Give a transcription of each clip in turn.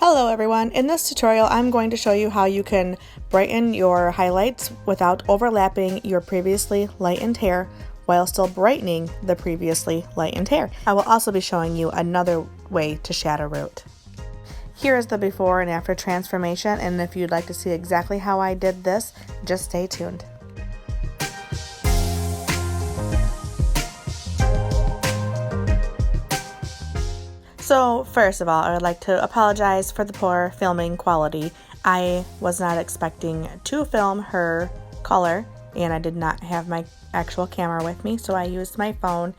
Hello everyone, in this tutorial I'm going to show you how you can brighten your highlights without overlapping your previously lightened hair while still brightening the previously lightened hair. I will also be showing you another way to shadow root. Here is the before and after transformation, and if you'd like to see exactly how I did this, just stay tuned. So first of all, I would like to apologize for the poor filming quality. I was not expecting to film her color, and I did not have my actual camera with me, so I used my phone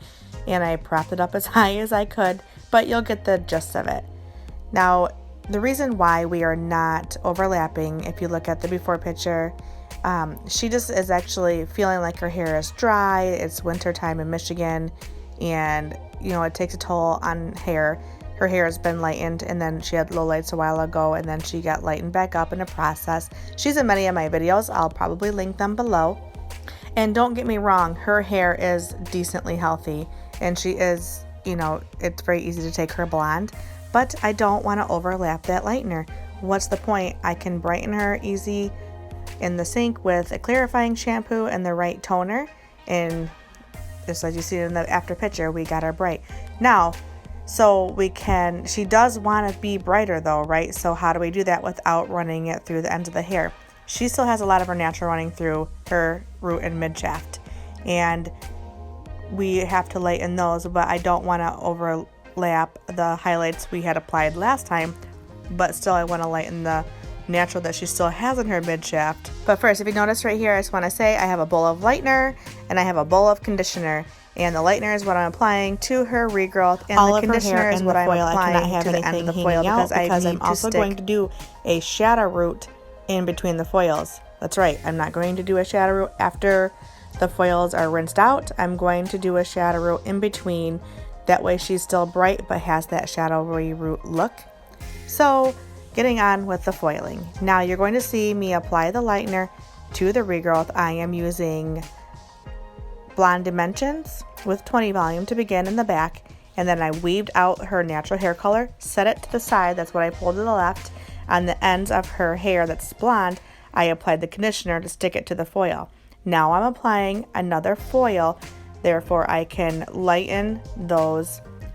and I propped it up as high as I could, but you'll get the gist of it. Now, the reason why we are not overlapping, if you look at the before picture, she just is actually feeling like her hair is dry. It's winter time in Michigan, and you know, it takes a toll on hair. Her hair has been lightened, and then she had lowlights a while ago, and then she got lightened back up in a process. She's in many of my videos. I'll probably link them below. And don't get me wrong, her hair is decently healthy, and she is, you know, it's very easy to take her blonde, but I don't want to overlap that lightener. What's the point? I can brighten her easy in the sink with a clarifying shampoo and the right toner, and just as you see in the after picture, we got her bright. Now, so she does want to be brighter though, right? So how do we do that without running it through the ends of the hair? She still has a lot of her natural running through her root and mid shaft, and we have to lighten those, but I don't want to overlap the highlights we had applied last time, but still I want to lighten the natural that she still has in her mid shaft. But first, if you notice right here, I just want to say I have a bowl of lightener and I have a bowl of conditioner. And the lightener is what I'm applying to her regrowth, and all the conditioner is what I'm applying to the end of the foil because I'm also going to do a shadow root in between the foils. That's right, I'm not going to do a shadow root after the foils are rinsed out. I'm going to do a shadow root in between. That way she's still bright but has that shadowy root look. So getting on with the foiling. Now you're going to see me apply the lightener to the regrowth. I am using Blonde Dimensions with 20 volume to begin in the back, and then I weaved out her natural hair color, set it to the side. That's what I pulled to the left. On the ends of her hair that's blonde, I applied the conditioner to stick it to the foil. Now I'm applying another foil, therefore I can lighten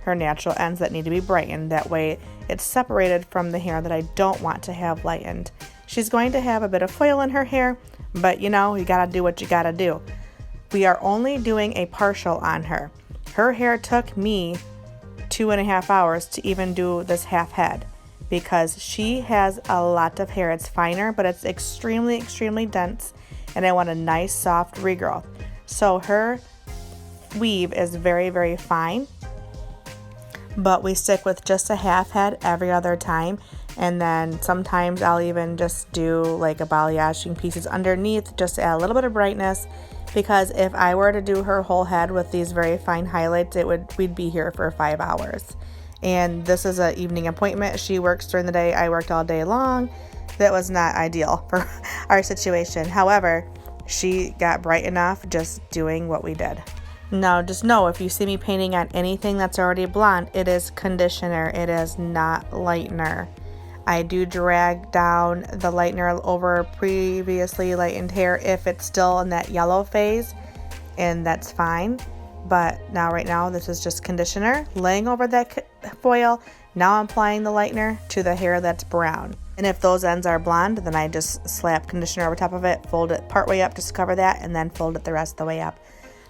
her natural ends that need to be brightened. That way it's separated from the hair that I don't want to have lightened. She's going to have a bit of foil in her hair, but you know, you gotta do what you gotta do. We are only doing a partial on her. Her hair took me 2.5 hours to even do this half head because she has a lot of hair. It's finer, but it's extremely, extremely dense, and I want a nice soft regrowth. So her weave is very, very fine, but we stick with just a half head every other time, and then sometimes I'll even just do like a balayaging pieces underneath just to add a little bit of brightness. Because if I were to do her whole head with these very fine highlights, we'd be here for 5 hours. And this is an evening appointment. She works during the day. I worked all day long. That was not ideal for our situation. However, she got bright enough just doing what we did. Now, just know if you see me painting on anything that's already blonde, it is conditioner. It is not lightener. I do drag down the lightener over previously lightened hair if it's still in that yellow phase, and that's fine. But right now, this is just conditioner laying over that foil. Now I'm applying the lightener to the hair that's brown. And if those ends are blonde, then I just slap conditioner over top of it, fold it partway up just to cover that, and then fold it the rest of the way up.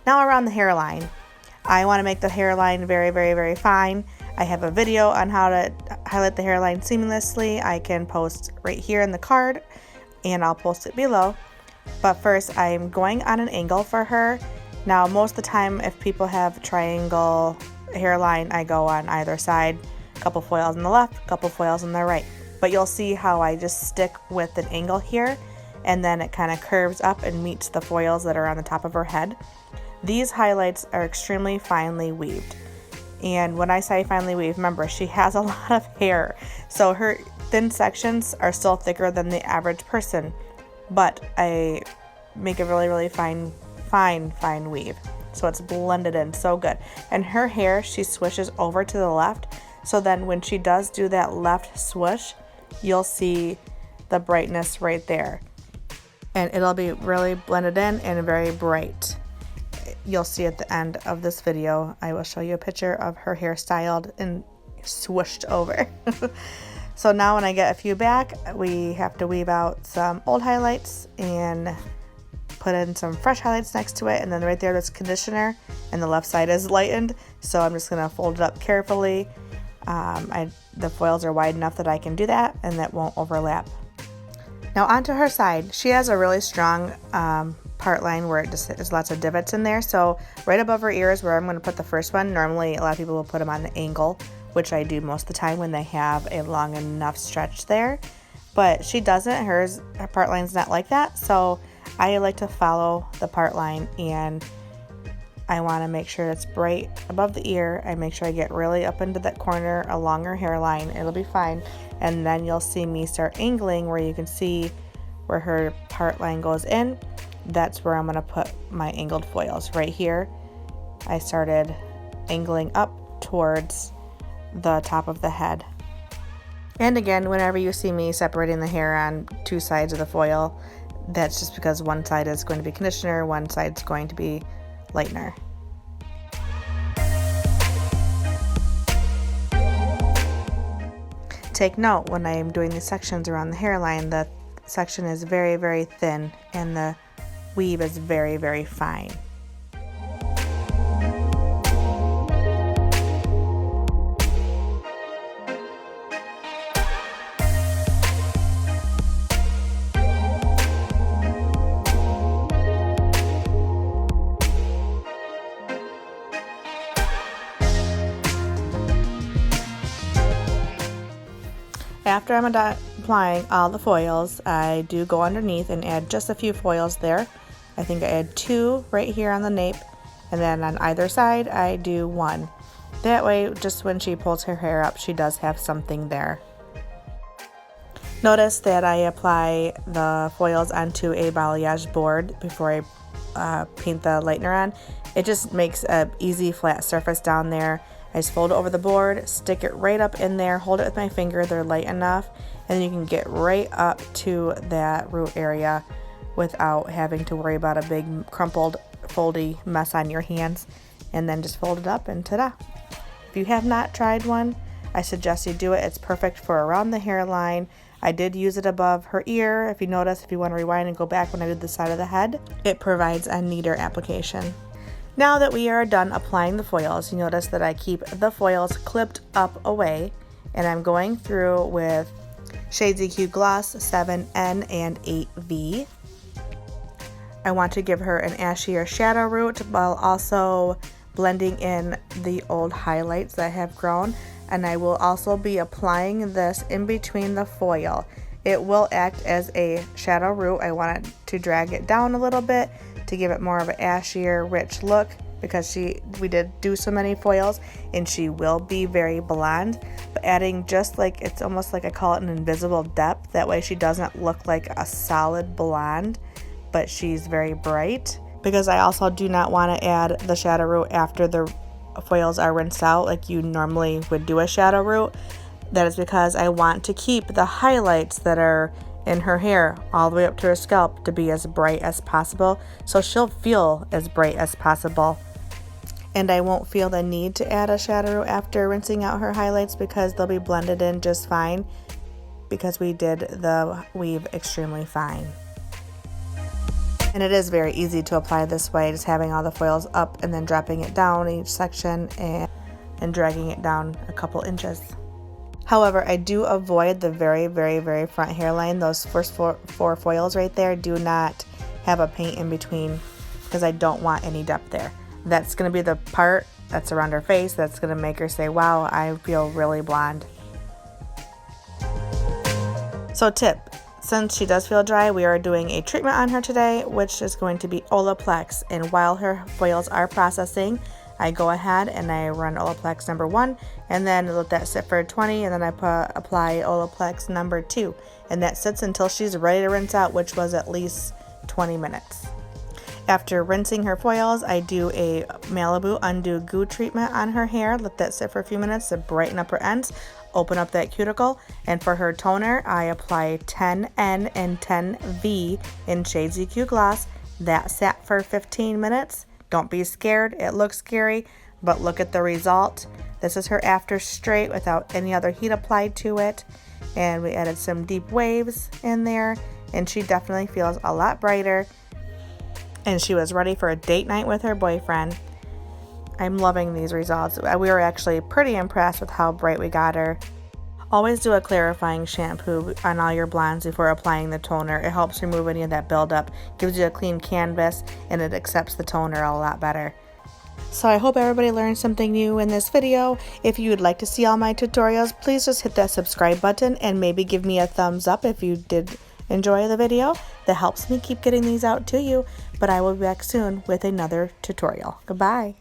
Now around the hairline. I want to make the hairline very, very, very fine. I have a video on how to highlight the hairline seamlessly. I can post right here in the card, and I'll post it below. But first, I'm going on an angle for her. Now, most of the time, if people have triangle hairline, I go on either side. A couple foils on the left, a couple foils on the right. But you'll see how I just stick with an angle here, and then it kind of curves up and meets the foils that are on the top of her head. These highlights are extremely finely weaved. And when I say finely weaved, remember, she has a lot of hair. So her thin sections are still thicker than the average person. But I make a really, really fine weave. So it's blended in so good. And her hair, she swishes over to the left. So then when she does do that left swoosh, you'll see the brightness right there. And it'll be really blended in and very bright. You'll see at the end of this video, I will show you a picture of her hair styled and swooshed over. So now when I get a few back, we have to weave out some old highlights and put in some fresh highlights next to it. And then right there, there's conditioner and the left side is lightened. So I'm just gonna fold it up carefully. The foils are wide enough that I can do that and that won't overlap. Now onto her side. She has a really strong part line where there's lots of divots in there. So right above her ear is where I'm going to put the first one. Normally a lot of people will put them on the angle, which I do most of the time when they have a long enough stretch there. But she doesn't. Her part line's not like that. So I like to follow the part line, and I want to make sure it's bright above the ear. I make sure I get really up into that corner along her hairline. It'll be fine. And then you'll see me start angling where you can see where her part line goes in. That's where I'm going to put my angled foils. Right here, I started angling up towards the top of the head. And again, whenever you see me separating the hair on two sides of the foil, that's just because one side is going to be conditioner, one side's going to be lightener. Take note when I am doing these sections around the hairline, the section is very, very thin and the weave is very, very fine. After I'm done applying all the foils, I do go underneath and add just a few foils there. I think I add 2 right here on the nape, and then on either side I do 1. That way, just when she pulls her hair up, she does have something there. Notice that I apply the foils onto a balayage board before I paint the lightener on. It just makes an easy flat surface down there. I just fold it over the board, stick it right up in there, hold it with my finger, they're light enough, and then you can get right up to that root area without having to worry about a big crumpled foldy mess on your hands. And then just fold it up and ta-da! If you have not tried one, I suggest you do it. It's perfect for around the hairline. I did use it above her ear. If you notice, if you want to rewind and go back when I did the side of the head, it provides a neater application. Now that we are done applying the foils, you notice that I keep the foils clipped up away, and I'm going through with Shades EQ Gloss 7N and 8V. I want to give her an ashier shadow root while also blending in the old highlights that have grown, and I will also be applying this in between the foil. It will act as a shadow root. I want it to drag it down a little bit to give it more of an ashier, rich look, because we did do so many foils and she will be very blonde, but adding just like, it's almost like I call it an invisible depth. That way she doesn't look like a solid blonde, but she's very bright. Because I also do not want to add the shadow root after the foils are rinsed out like you normally would do a shadow root. That is because I want to keep the highlights that are in her hair all the way up to her scalp to be as bright as possible, so she'll feel as bright as possible. And I won't feel the need to add a shadow root after rinsing out her highlights because they'll be blended in just fine because we did the weave extremely fine. And it is very easy to apply this way, just having all the foils up and then dropping it down each section and dragging it down a couple inches. However, I do avoid the very, very, very front hairline. Those first four foils right there do not have a paint in between because I don't want any depth there. That's going to be the part that's around her face that's going to make her say, wow, I feel really blonde. So tip, since she does feel dry, we are doing a treatment on her today, which is going to be Olaplex. And while her foils are processing, I go ahead and I run Olaplex number 1 and then let that sit for 20, and then I apply Olaplex number 2, and that sits until she's ready to rinse out, which was at least 20 minutes. After rinsing her foils, I do a Malibu Undo Goo treatment on her hair. Let that sit for a few minutes to brighten up her ends, open up that cuticle. And for her toner, I apply 10N and 10V in Shades EQ Gloss. That sat for 15 minutes. Don't be scared. It looks scary, but look at the result. This is her after straight without any other heat applied to it. And we added some deep waves in there, and she definitely feels a lot brighter. And she was ready for a date night with her boyfriend. I'm loving these results. We were actually pretty impressed with how bright we got her. Always do a clarifying shampoo on all your blondes before applying the toner. It helps remove any of that buildup, gives you a clean canvas, and it accepts the toner a lot better. So I hope everybody learned something new in this video. If you would like to see all my tutorials, please just hit that subscribe button and maybe give me a thumbs up if you did enjoy the video. That helps me keep getting these out to you. But I will be back soon with another tutorial. Goodbye.